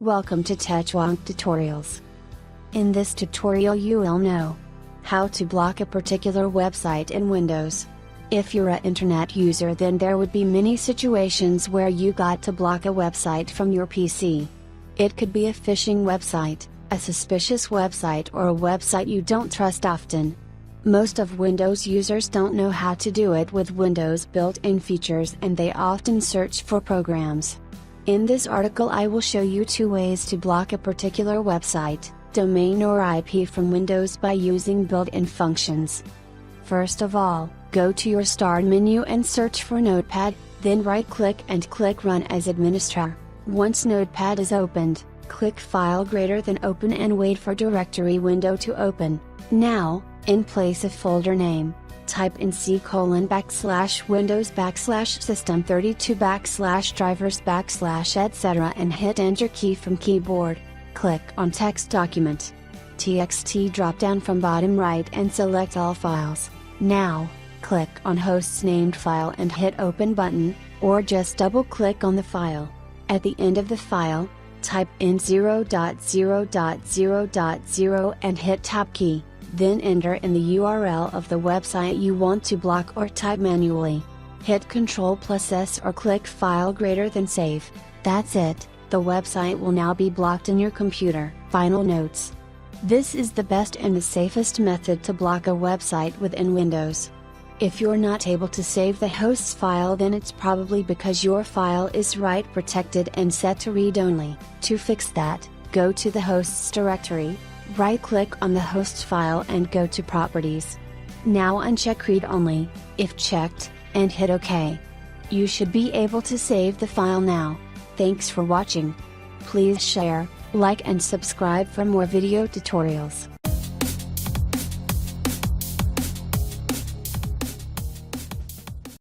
Welcome to TechWonk Tutorials. In this tutorial you will know how to block a particular website in Windows. If you're an internet user, then there would be many situations where you got to block a website from your PC. It could be a phishing website, a suspicious website, or a website you don't trust often. Most of Windows users don't know how to do it with Windows built-in features, and they often search for programs. In this article I will show you 2 ways to block a particular website, domain or IP from Windows by using built-in functions. First of all, go to your Start menu and search for Notepad, then right-click and click Run as Administrator. Once Notepad is opened, click File greater than Open and wait for Directory window to open. Now, in place of folder name, type in C:\system32\drivers\etc and hit Enter key from keyboard. Click on Text Document. TXT drop-down from bottom right and select All Files. Now, click on Host's named file and hit Open button, or just double-click on the file. At the end of the file, type in 0.0.0.0 and hit Tab key. Then enter in the URL of the website you want to block or type manually. Hit Ctrl+S or click File greater than Save. That's it, the website will now be blocked in your computer. Final notes. This is the best and the safest method to block a website within Windows. If you're not able to save the host's file, then it's probably because your file is write protected and set to read only. To fix that, go to the host's directory. Right-click on the host file and go to Properties. Now uncheck Read Only, if checked, and hit OK. You should be able to save the file now. Thanks for watching. Please share, like and subscribe for more video tutorials.